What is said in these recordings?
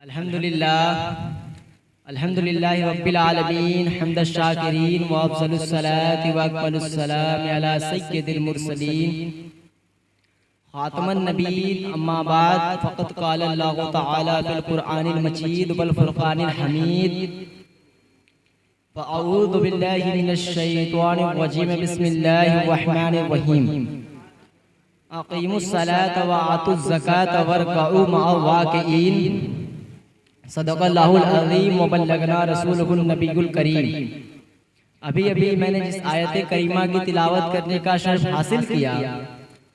अल्हम्दुलिल्लाहि रब्बिल आलमीन हम्दश शाकिरीन व अफ़ज़लुस सलाति व अकमलुस सलाम अला सय्यिदिल मुरसलीन खातमन नबीय्यीन अम्मा बाद फ़क़द क़ाल अल्लाहु तआला फ़िल क़ुरआनिल मजीद वल फ़ुरक़ानिल हमीद व अऊज़ु बिल्लाहि मिनश शैतानिर रजीम बिस्मिल्लाहिर रहमानिर रहीम अक़ीमुस सलाता व आतुज़ ज़काता वरकऊ मअल राकिईन सदक़ल्लाहुल अज़ीम व बल्लगना रसूलुहुन नबियुल करीम। अभी मैंने जिस आयत करीमा की तिलावत करने का शर्फ हासिल किया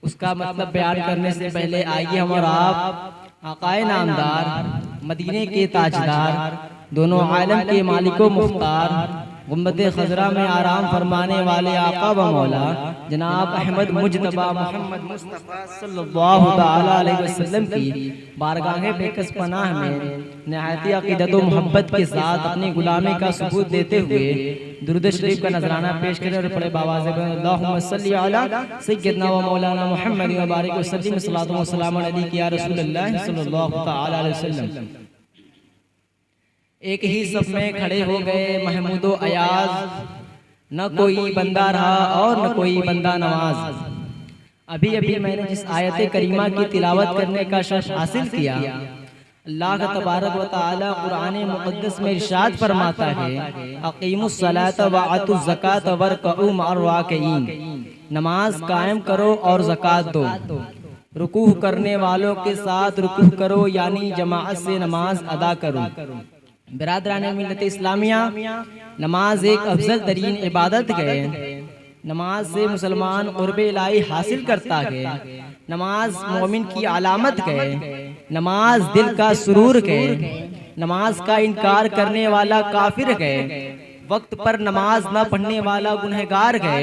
उसका मतलब बयान करने से पहले आइए हम और आप आकाए नामदार मदीने के ताजदार दोनों आलम के मालिको मुख्तार गुम्बद खजरा में आराम फरमाने वाले आका व मौला जनाब अहमद मुजतबा मोहम्मद मुस्तफ़ा सल्लल्लाहु तआला अलैहि वसल्लम की बारगाह बेकस पनाह में निहायती अक़ीदत व मोहब्बत के साथ अपनी गुलामी का सबूत देते हुए दुरूद शरीफ का नजराना पेश करें और पढ़े बावाज़ अल्लाहुम्मा सल्ली अला सय्यदना व मौलाना मुहम्मद व बारिक वसल्लिम सल्लल्लाहु व सल्लम अलैहि या रसूलल्लाह सल्लल्लाहु तआला अलैहि वसल्लम। एक ही सब में खड़े हो गए महमूदो अयाज, न कोई बंदा रहा और न कोई बंदा नवाज। अभी मैंने जिस आयत करीमा की तिलावत करने का शर्फ हासिल किया अल्लाह का तबारक व तआला कुरान मुक़द्दस में इरशाद फरमाता है अक़ीमुस सलाता व आतुज़ ज़काता वरकऊ मअर राकिईन, नमाज कायम करो और ज़कात दो, रुकूह करने वालों के साथ रुकूह करो यानी जमाअत से नमाज अदा करो। बिरादरान मिल्लत इस्लामिया, नमाज एक अफजल तरीन इबादत है। नमाज से मुसलमान क़ुर्ब इलाही हासिल करता है। नमाज मोमिन की अलामत है। नमाज दिल का सुरूर है। नमाज का इनकार करने वाला काफिर है। वक्त पर नमाज न पढ़ने वाला गुनहगार है।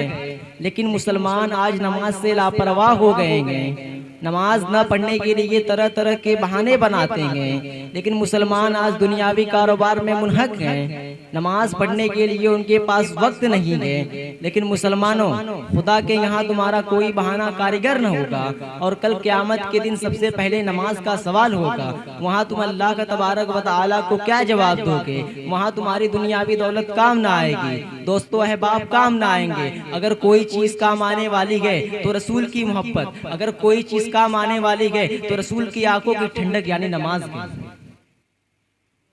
लेकिन मुसलमान आज नमाज से लापरवाह हो गए हैं। नमाज न पढ़ने के लिए तरह तरह के बहाने बनाते हैं। लेकिन मुसलमान आज दुनियावी कारोबार में मुनहक हैं। नमाज पढ़ने के लिए उनके पास वक्त नहीं है। लेकिन मुसलमानों, खुदा के यहाँ तुम्हारा कोई बहाना कारीगर न होगा और कल क़यामत के दिन सबसे पहले नमाज का सवाल होगा। वहाँ तुम अल्लाह का तबारक व तआला को क्या जवाब दोगे? वहाँ तुम्हारी दुनियावी दौलत काम ना आएगी, दोस्तों अहबाब काम ना आएंगे। अगर कोई चीज़ काम आने वाली है तो रसूल की मोहब्बत, अगर कोई चीज़ काम आने वाली है तो रसूल की आंखों की ठंडक यानी नमाज की।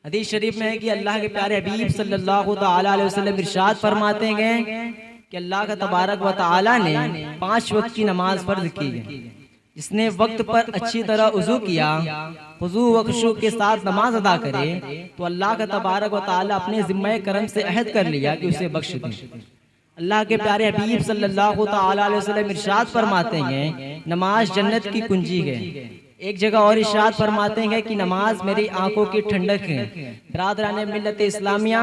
हदीस शरीफ में है कि अल्लाह के प्यारे हबीब सल्लल्लाहु तआला अलैहि वसल्लम इरशाद फरमाते हैं कि अल्लाह का तबारक व तआला ने 5 वक्त की नमाज फर्ज की है। जिसने वक्त पर अच्छी तरह वुज़ू किया, खुशू व खुशू के साथ नमाज अदा करे तो अल्लाह का तबारक व तआला अपने ज़िम्मे करम से अहद कर लिया कि उसे बख्श दें। अल्लाह के प्यारे हबीब सल्लल्लाहु तआला अलैहि वसल्लम इरशाद फरमाते हैं नमाज जन्नत की कुंजी है। एक जगह और इरशाद फरमाते हैं कि नमाज मेरी आंखों की ठंडक है। बिरादरान मिल्लत इस्लामिया,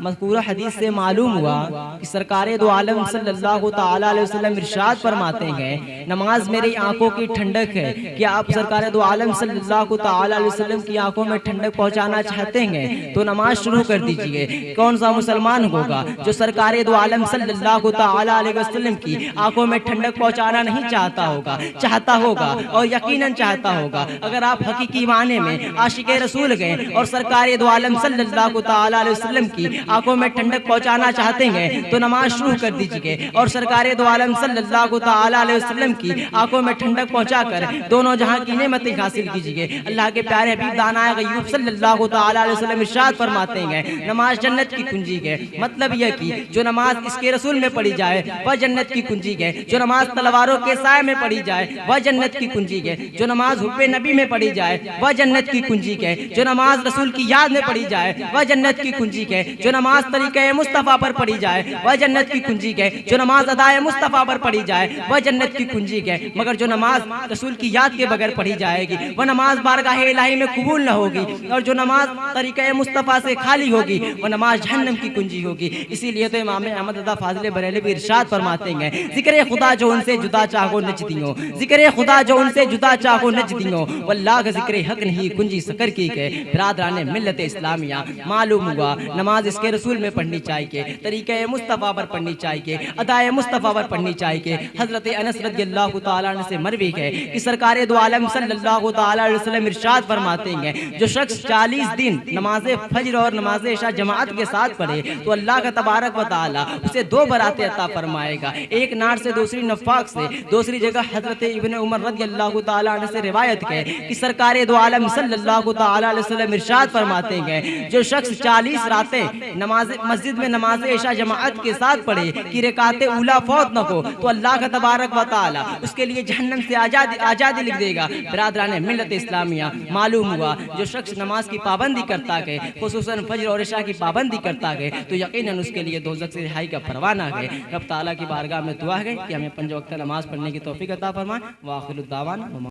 मज़कूरा हदीस से मालूम हुआ कि सरकारे दो आलम सल्लल्लाहु तआला अलैहि वसल्लम इरशाद फरमाते हैं नमाज मेरी आंखों की ठंडक है। क्या आप सरकारे दो आलम सल्लल्लाहु तआला अलैहि वसल्लम की आंखों में ठंडक पहुंचाना चाहते हैं तो नमाज शुरू कर दीजिए। कौन सा मुसलमान होगा जो सरकारे दो आलम सल्लल्लाहु तआला अलैहि वसल्लम की आंखों में ठंडक पहुंचाना नहीं चाहता होगा? चाहता होगा और यकीनन चाहता होगा। अगर आप हकीकी माने में आशिक़े रसूल गए और सरकारे दो आलम सल्लल्लाहु तआला अलैहि वसल्लम की आंखों में ठंडक पहुंचाना चाहते हैं तो नमाज शुरू कर दीजिए और सरकारे दो आलम सल्लल्लाहु तआला अलैहि वसल्लम की आंखों में ठंडक पहुंचाकर दोनों जहां की नेमतें हासिल कीजिए। अल्लाह के प्यारे हबीब दानाए गयूब सल्लल्लाहु तआला अलैहि वसल्लम इरशाद फरमाते हैं नमाज जन्नत की कुंजी है। मतलब यह कि जो नमाज इसके रसूल में पढ़ी जाए वह जन्नत की कुंजी है। जो नमाज तलवारों के साए में पढ़ी जाए वह जन्नत की कुंजी है। जो नमाज हुब्बे नबी में पढ़ी जाए वह जन्नत की कुंजी है। जो नमाज रसूल की याद में पढ़ी जाए वह जन्नत की कुंजी है। जो नमाज तरीक़े मुस्तफ़ा पर पढ़ी जाए वह जन्नत की कुंजी है। जो नमाज अदाए मुस्तफ़ा पर पढ़ी जाए वह जन्नत की कुंजी है। मगर जो नमाज रसूल की याद के बगैर पढ़ी जाएगी वह नमाज बारगाह इलाही में कबूल न होगी और जो नमाज तरीक़े मुस्तफ़ा से खाली होगी वह नमाज जहन्नम की कुंजी होगी। इसीलिए तो इमाम अहमद रज़ा फाज़िल बरेलवी भी इरशाद फरमाते हैं ज़िक्र खुदा जो उनसे जुदा चाहो नचती हो, ज़िक्र खुदा जो उनसे जुदा चाहो नज दियो वल्लाह का जिक्र हक नहीं कुंजी सकर की के बिरादरान मिल्लत इस्लामिया मालूम हुआ नमाज इसके रसूल में पढ़नी चाहिए, तरीक़े मुस्तफ़ा पर पढ़नी चाहिए, अदाए मुस्तफ़ा पर पढ़नी चाहिए। हज़रत अनस रज़ियल्लाहु ताला अन्हु से मरवी है कि सरकार दो आलम सल्लल्लाहु ताला अलैहि वसल्लम इरशाद फरमाते हैं, जो शख्स 40 दिन नमाज फज्र और नमाज इशा जमात के साथ पढ़े तो अल्लाह का तबारक व तआला उसे 2 बरातें अता फरमाएगा, एक नार से दूसरी नफाक से। दूसरी जगह हज़रत इब्न उमर रज़ियल्लाहु ताला अन्हु से रिवायत है कि सरकार दो आलम सल्लल्लाहु ताला अलैहि वसल्लम इरशाद फरमाते हैं, जो शख्स 40 रातें नमाज मस्जिद में नमाज इशा जमात के साथ पढ़े कि रकाते उला फौत न हो तो अल्लाह का तबारक व तआला उसके लिए जहन्नम से आज़ादी लिख देगा। बिरादरान मिल्लत इस्लामिया मालूम हुआ जो शख्स नमाज की पाबंदी करता है, खुसूसन फज्र और इशा की पाबंदी करता है, तो यकीनन उसके लिए दोज़ख से रिहाई का परवाना है। रब ताला की बारगाह में दुआ है कि हमें 5 वक्त नमाज पढ़ने की तौफीक अता फरमाए। व आखिरु दावाना।